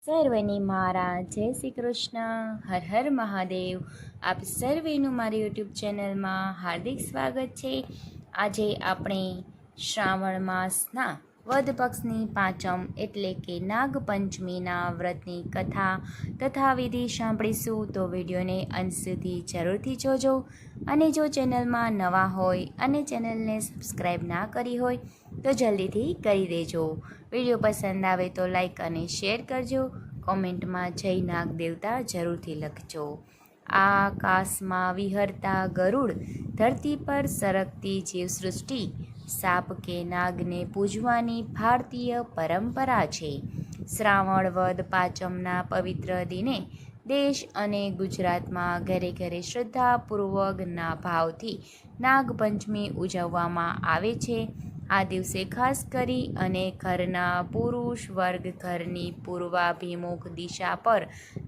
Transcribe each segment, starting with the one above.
સર્વને મારા જય શ્રી કૃષ્ણ, હર હર મહાદેવ. આપ સર્વેનું મારી યુટ્યુબ ચેનલમાં હાર્દિક સ્વાગત છે. આજે આપણે શ્રાવણ માસના વદ પક્ષની પાંચમ એટલે કે નાગપંચમીના વ્રતની કથા તથા વિધિ સાંભળીશું. તો વિડીયોને અંત સુધી જરૂરથી જોજો. અને જો ચેનલમાં નવા હોય અને ચેનલને સબસ્ક્રાઈબ ના કરી હોય તો જલ્દીથી કરી દેજો. વિડીયો પસંદ આવે તો લાઈક અને શેર કરજો. કોમેન્ટમાં જય નાગ દેવતા જરૂરથી લખજો. આકાશમાં વિહરતા ગરુડ, ધરતી પર સરકતી જીવસૃષ્ટિ, સાપ કે નાગને પૂજવાની ભારતીય પરંપરા છે. શ્રાવણ વદ પાંચમના પવિત્ર દિને દેશ અને ગુજરાતમાં ઘરે ઘરે શ્રદ્ધાપૂર્વકના ભાવથી નાગપંચમી ઉજવવામાં આવે છે. આ દિવસે ખાસ કરી અને ઘરના પુરુષ વર્ગ ઘરની પૂર્વાભિમુખ દિશા પર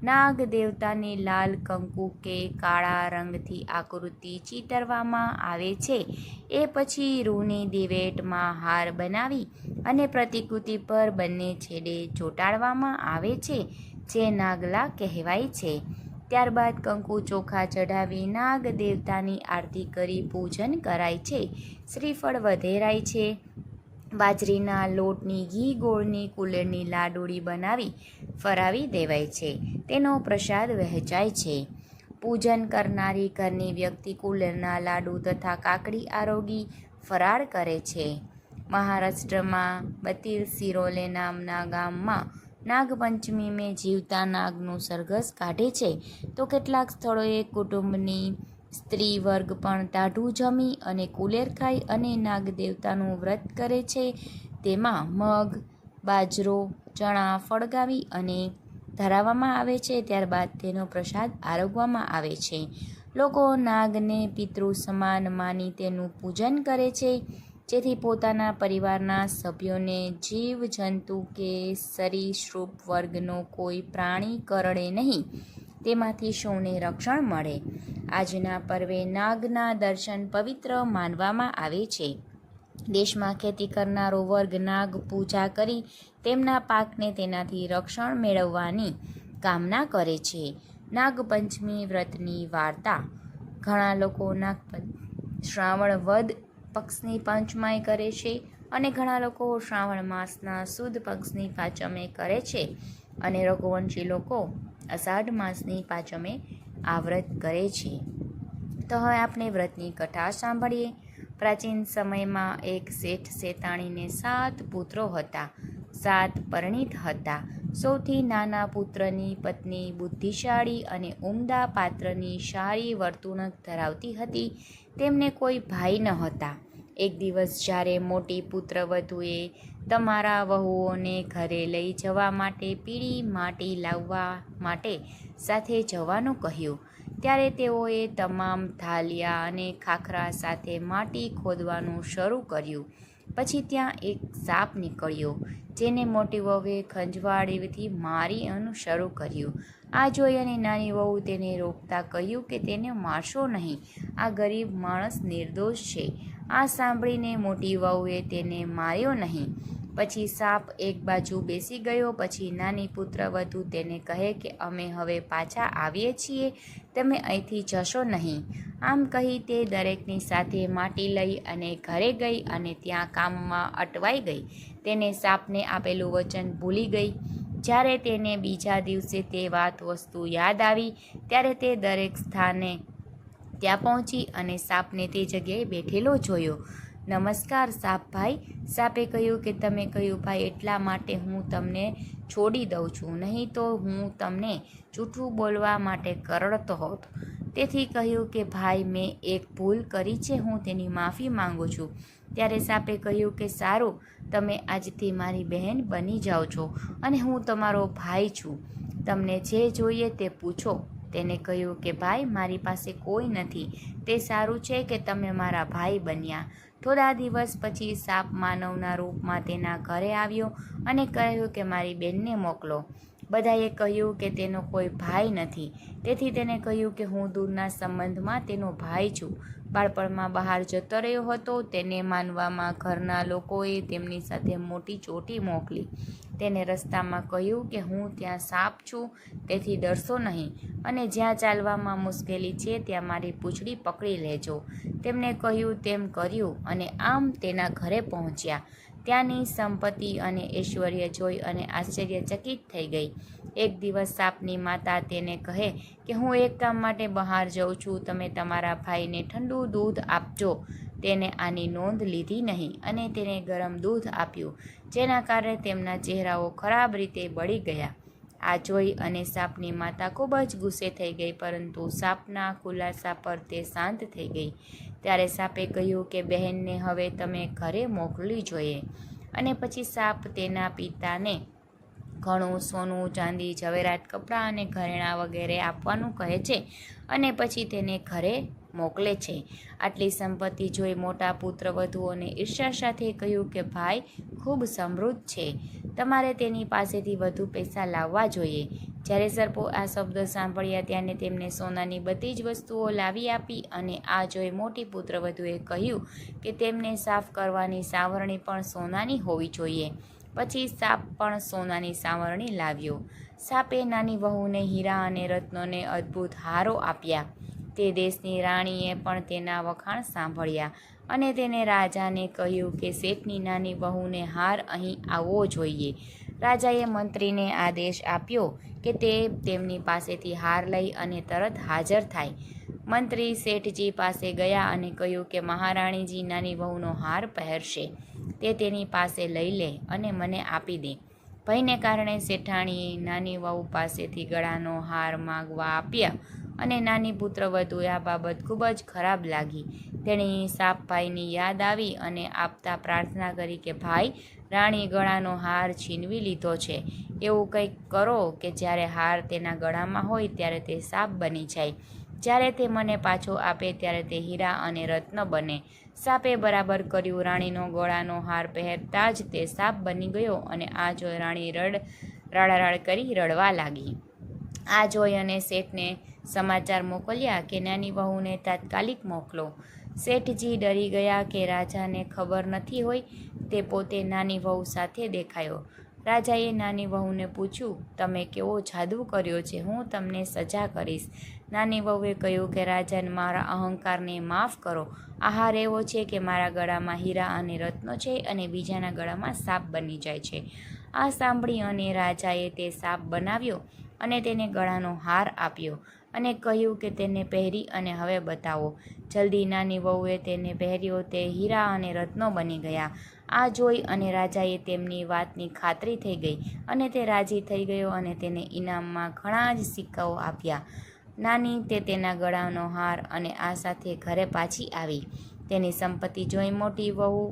નાગ દેવતાની લાલ કંકુ કે કાળા રંગથી આકૃતિ ચિતરવામાં આવે છે. એ પછી રૂની દિવેટમાં હાર બનાવી અને પ્રતિકૃતિ પર બંને છેડે ચોંટાડવામાં આવે છે, જે નાગલા કહેવાય છે. ત્યારબાદ કંકુ ચોખા ચઢાવી નાગ દેવતાની આરતી કરી પૂજન કરાય છે. શ્રીફળ વધેરાય છે. બાજરીના લોટની ઘી ગોળની કુલેરની લાડુળી બનાવી ફરાવી દેવાય છે. તેનો પ્રસાદ વહેંચાય છે. પૂજન કરનારી ઘરની વ્યક્તિ કુલેરના લાડુ તથા કાકડી આરોગી ફરાળ કરે છે. મહારાષ્ટ્રમાં બતીલ સિરોલે નામના ગામમાં નાગપંચમી મેં જીવતા નાગનું સરઘસ કાઢે છે. તો કેટલાક સ્થળોએ કુટુંબની સ્ત્રી વર્ગ પણ ટાઢું જમી અને કુલેર ખાઈ અને નાગ દેવતાનું વ્રત કરે છે. તેમાં મગ, બાજરો, ચણા ફળગાવી અને ધરાવવામાં આવે છે. ત્યારબાદ તેનો પ્રસાદ આરોગવામાં આવે છે. લોકો નાગને પિતૃ સમાન માની તેનું પૂજન કરે છે, જેથી પોતાના પરિવારના સભ્યોને જીવજંતુ કે સરીસૃપ વર્ગનો કોઈ પ્રાણી કરડે નહીં, તેમાંથી સૌને રક્ષણ મળે. આજના પર્વે નાગના દર્શન પવિત્ર માનવામાં આવે છે. દેશમાં ખેતી કરનારો વર્ગ નાગ પૂજા કરી તેમના પાકને તેનાથી રક્ષણ મેળવવાની કામના કરે છે. નાગપંચમી વ્રતની વાર્તા. ઘણા લોકો શ્રાવણ વદ પક્ષની પાંચમાય કરે છે અને ઘણા લોકો શ્રાવણ માસના સુદ પક્ષની પાંચમે કરે છે અને રઘુવંશી લોકો અષાઢ માસની પાંચમે આ વ્રત કરે છે. તો હવે આપણે વ્રતની કથા સાંભળીએ. પ્રાચીન સમયમાં એક શેઠ શેતાણીને 7 પુત્રો હતા. 7 પરિણીત હતા. સૌથી નાના પુત્રની પત્ની બુદ્ધિશાળી અને ઉમદા પાત્રની સારી વર્તણૂક ધરાવતી હતી. તેમને કોઈ ભાઈ ન હતા. એક દિવસ જ્યારે મોટી પુત્રવધૂએ તમારા વહુઓને ઘરે લઈ જવા માટે પીળી માટી લાવવા માટે સાથે જવાનું કહ્યું, ત્યારે તેઓએ તમામ થાલિયા અને ખાખરા સાથે માટી ખોદવાનું શરૂ કર્યું. પછી ત્યાં એક સાપ નીકળ્યો, જેને મોટી વહુએ ખંજવાળીથી મારવાનું શરૂ કર્યું. આ જોઈ અને નાની વહુ તેને રોકતા કહ્યું કે તેને મારશો નહીં, આ ગરીબ માણસ નિર્દોષ છે. આ સાંભળીને મોટી વહુએ તેને માર્યો નહીં. પછી સાપ એક બાજુ બેસી ગયો. પછી નાની પુત્રવધૂ તેને કહે કે અમે હવે પાછા આવીએ છીએ, તમે અહીંથી જશો નહીં. આમ કહી તે દરેકની સાથે માટી લઈ અને ઘરે ગઈ અને ત્યાં કામમાં અટવાઈ ગઈ. તેને સાપને આપેલું વચન ભૂલી ગઈ. જ્યારે તેને બીજા દિવસે તે વાત વસ્તુ યાદ આવી, ત્યારે તે દરેક સ્થાને ત્યાં પહોંચી અને સાપને તે જગ્યાએ બેઠેલો જોયો. નમસ્કાર સાપભાઈ. સાપે કહ્યું કે તમે કહ્યું ભાઈ, એટલા માટે હું તમને છોડી દઉં છું, નહીં તો હું તમને જૂઠું બોલવા માટે કરડતો હોત. તેથી કહ્યું કે ભાઈ, મેં એક ભૂલ કરી છે, હું તેની માફી માંગુ છું. ત્યારે સાપે કહ્યું કે સારું, તમે આજથી મારી બહેન બની જાઓ છો અને હું તમારો ભાઈ છું. તમને જે જોઈએ તે પૂછો. તેને કહ્યું કે ભાઈ, મારી પાસે કોઈ નથી. તે સારું છે કે તમે મારા ભાઈ બન્યા. થોડા દિવસ પછી સાપ માનવના રૂપમાં તેના ઘરે આવ્યો અને કહ્યું કે મારી બેનને મોકલો. બધાએ કહ્યું કે તેનો કોઈ ભાઈ નથી. તેથી તેને કહ્યું કે હું દૂરના સંબંધમાં તેનો ભાઈ છું. બાળપણમાં બહાર જતો રહ્યો હતો. તેને માનવામાં ઘરના લોકોએ તેમની સાથે મોટી ચોટી મોકલી. તેને રસ્તામાં કહ્યું કે હું ત્યાં સાપ છું, તેથી ડરશો નહીં, અને જ્યાં ચાલવામાં મુશ્કેલી છે ત્યાં મારી પૂંછડી પકડી લેજો. તેમણે કહ્યું તેમ કર્યું, અને આમ તેના ઘરે પહોંચ્યા. ત્યાંની સંપત્તિ અને ઐશ્વર્ય જોઈ અને આશ્ચર્યચકિત થઈ ગઈ. એક દિવસ સાપની માતા તેને કહે કે હું એક કામ માટે બહાર જાઉં છું, તમે તમારા ભાઈને ઠંડુ દૂધ આપજો. તેને આની નોંધ લીધી નહીં અને તેને ગરમ દૂધ આપ્યું, જેના કારણે તેમના ચહેરાઓ ખરાબ રીતે બળી ગયા. આ જોઈ અને સાપની માતા ખૂબ જ ગુસ્સે થઈ ગઈ, પરંતુ સાપના ખુલાસા પર તે શાંત થઈ ગઈ. ત્યારે સાપે કહ્યું કે બહેનને હવે તમે ઘરે મોકલવી જોઈએ. અને પછી સાપ તેના પિતાને ઘણું સોનું, ચાંદી, ઝવેરાત, કપડાં અને ઘરેણાં વગેરે આપવાનું કહે છે અને પછી તેને ઘરે મોકલે છે. આટલી સંપત્તિ જોઈ મોટા પુત્રવધુઓને ઈર્ષ્યા સાથે કહ્યું કે ભાઈ ખૂબ સમૃદ્ધ છે, તમારે તેની પાસેથી વધુ પૈસા લાવવા જોઈએ. જ્યારે સર્પો આ શબ્દ સાંભળ્યા ત્યારે તેમને સોનાની બધી જ વસ્તુઓ લાવી આપી, અને આ જોઈ મોટી પુત્રવધુએ કહ્યું કે તેમને સાફ કરવાની સાવરણી પણ સોનાની હોવી જોઈએ. પછી સાપ પણ સોનાની સાવરણી લાવ્યો. સાપે નાની વહુને હીરા અને રત્નોને અદ્ભુત હારો આપ્યા. તે દેશની રાણીએ પણ તેના વખાણ સાંભળ્યા અને તેને રાજાને કહ્યું કે શેઠની નાની વહુને હાર અહીં આવવો જોઈએ. રાજાએ મંત્રીને આદેશ આપ્યો કે તે તેમની પાસેથી હાર લઈ અને તરત હાજર થાય. મંત્રી શેઠજી પાસે ગયા અને કહ્યું કે મહારાણીજી નાની વહુનો હાર પહેરશે, તે તેની પાસે લઈ લે અને મને આપી દે. ભયને કારણે શેઠાણીએ નાની વહુ પાસેથી ગળાનો હાર માગવા આપ્યા અને નાની પુત્રવધુએ આ બાબત ખૂબ જ ખરાબ લાગી. તેણી સાપભાઈની યાદ આવી અને આપતા પ્રાર્થના કરી કે ભાઈ, રાણી ગળાનો હાર છીનવી લીધો છે. એવું કંઈક કરો કે જ્યારે હાર તેના ગળામાં હોય ત્યારે તે સાપ બની જાય. જ્યારે તે મને પાછો આપે ત્યારે તે હીરા અને રત્ન બને. સાપે બરાબર કર્યું. રાણીનો ગળાનો હાર પહેરતા જ તે સાપ બની ગયો અને આ જોઈ રાણી રાડારાડ કરી રડવા લાગી. આ જોઈ અને શેઠને સમાચાર મોકલ્યા કે નાની વહુને તાત્કાલિક મોકલો. શેઠજી ડરી ગયા કે રાજાને ખબર નથી હોય. તે પોતે નાની વહુ સાથે દેખાયો. રાજાએ નાની વહુને પૂછ્યું, તમે કેવો જાદુ કર્યો છે, હું તમને સજા કરીશ. નાની વહુએ કહ્યું કે રાજન, મારા અહંકારને માફ કરો. આહાર એવો છે કે મારા ગળામાં હીરા અને રત્નો છે અને બીજાના ગળામાં સાપ બની જાય છે. આ સાંભળી અને રાજાએ તે સાપ બનાવ્યો અને તેને ગળાનો હાર આપ્યો અને કહ્યું કે તેને પહેરી અને હવે બતાવો. જલ્દી નાની વહુએ તેને પહેર્યો. તે હીરા અને રત્નો બની ગયા. આ જોઈ અને રાજાએ તેમની વાતની ખાતરી થઈ ગઈ અને તે રાજી થઈ ગયો અને તેને ઇનામમાં ઘણા જ સિક્કાઓ આપ્યા. નાની તે તેના ગળાનો હાર અને આ સાથે ઘરે પાછી આવી. તેની સંપત્તિ જોઈ મોટી વહુ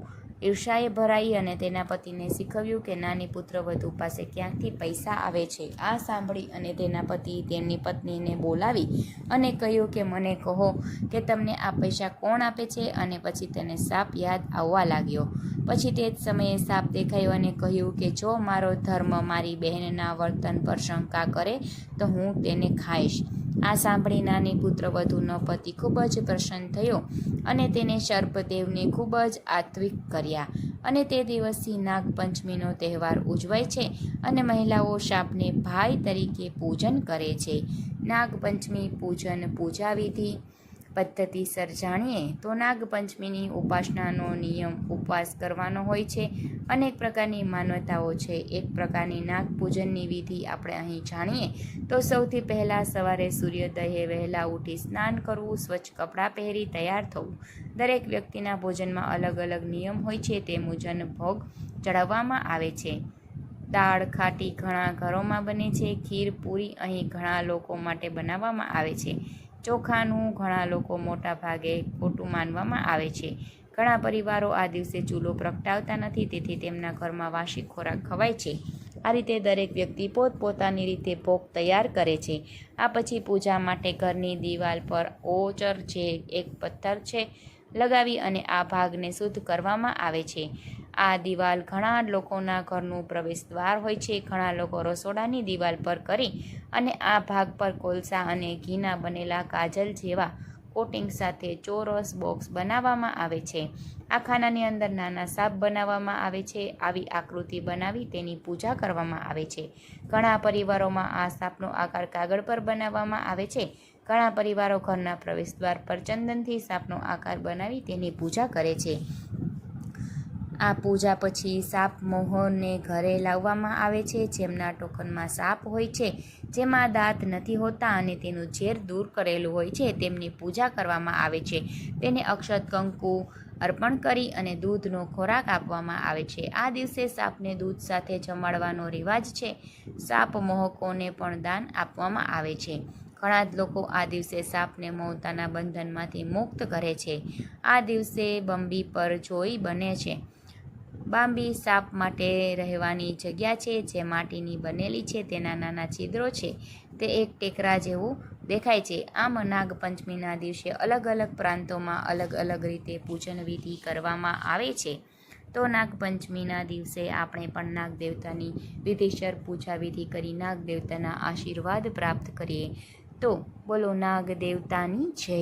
ઈર્ષાએ ભરાઈ અને તેના પતિને શીખવ્યું કે નાની પુત્રવધુ પાસે ક્યાંકથી પૈસા આવે છે. આ સાંભળી અને તેના પતિ તેમની પત્નીને બોલાવી અને કહ્યું કે મને કહો કે તમને આ પૈસા કોણ આપે છે. અને પછી તેને સાપ યાદ આવવા લાગ્યો. પછી તે જ સમયે સાપ દેખાયો અને કહ્યું કે જો મારો ધર્મ મારી બહેનના વર્તન પર શંકા કરે તો હું તેને ખાઈશ. આ સાંભળી નાની પુત્રવધુનો પતિ ખૂબ જ પ્રસન્ન થયો અને તેને સર્પદેવને ખૂબ જ આત્વિક કર્યા. અને તે દિવસથી નાગપંચમીનો તહેવાર ઉજવાય છે અને મહિલાઓ સાપને ભાઈ તરીકે પૂજન કરે છે. નાગપંચમી પૂજન પૂજા વિધિ પદ્ધતિસર જાણીએ તો નાગપંચમીની ઉપાસનાનો નિયમ ઉપવાસ કરવાનો હોય છે. અનેક પ્રકારની માન્યતાઓ છે. એક પ્રકારની નાગપૂજનની વિધિ આપણે અહીં જાણીએ તો સૌથી પહેલાં સવારે સૂર્યોદયે વહેલા ઉઠી સ્નાન કરવું, સ્વચ્છ કપડાં પહેરી તૈયાર થવું. દરેક વ્યક્તિના ભોજનમાં અલગ અલગ નિયમ હોય છે. તે મુજબ ભોગ ચડાવવામાં આવે છે. દાળ ખાટી ઘણા ઘરોમાં બને છે. ખીર પૂરી અહીં ઘણા લોકો માટે બનાવવામાં આવે છે. ચોખાનું ઘણા લોકો મોટા ભાગે ખોટું માનવામાં આવે છે. ઘણા પરિવારો આ દિવસે ચૂલો પ્રગટાવતા નથી, તેથી તેમના ઘરમાં વાસી ખોરાક ખવાય છે. આ રીતે દરેક વ્યક્તિ પોતપોતાની રીતે ભોગ તૈયાર કરે છે. આ પછી પૂજા માટે ઘરની દિવાલ પર ઓચર જે એક પથ્થર છે લગાવી અને આ ભાગને શુદ્ધ કરવામાં આવે છે. આ દિવાલ ઘણા લોકોના ઘરનું પ્રવેશ દ્વાર હોય છે. ઘણા લોકો રસોડાની દિવાલ પર કરી અને આ ભાગ પર કોલસા અને ઘીના બનેલા કાજલ જેવા કોટિંગ સાથે ચોરસ બોક્સ બનાવવામાં આવે છે. આ ખાનાની અંદર નાના સાપ બનાવવામાં આવે છે. આવી આકૃતિ બનાવી તેની પૂજા કરવામાં આવે છે. ઘણા પરિવારોમાં આ સાપનો આકાર કાગળ પર બનાવવામાં આવે છે. ઘણા પરિવારો ઘરના પ્રવેશદ્વાર પર ચંદનથી સાપનો આકાર બનાવી તેની પૂજા કરે છે. આ પૂજા પછી સાપ મોહરને ઘરે લાવવામાં આવે છે. જેમના ટોકનમાં સાપ હોય છે, જેમાં દાંત નથી હોતા અને તેનું ઝેર દૂર કરેલું હોય છે, તેમની પૂજા કરવામાં આવે છે. તેને અક્ષત કંકુ અર્પણ કરી અને દૂધનો ખોરાક આપવામાં આવે છે. આ દિવસે સાપને દૂધ સાથે જમાડવાનો રિવાજ છે. સાપ મોહકોને પણ દાન આપવામાં આવે છે. ઘણા જ લોકો આ દિવસે સાપને મોહતાના બંધનમાંથી મુક્ત કરે છે. આ દિવસે બંબી પર જોઈ બને છે. બાંબી સાપ માટે રહેવાની જગ્યા છે, જે માટીની બનેલી છે. તેના નાના છિદ્રો છે. તે એક ટેકરા જેવું દેખાય છે. આમ નાગપંચમીના દિવસે અલગ અલગ પ્રાંતોમાં અલગ અલગ રીતે પૂજન વિધિ કરવામાં આવે છે. તો નાગપંચમીના દિવસે આપણે પણ નાગ દેવતાની વિધિસર પૂજા વિધિ કરી નાગ દેવતાના આશીર્વાદ પ્રાપ્ત કરીએ. તો બોલો નાગ દેવતાની જય.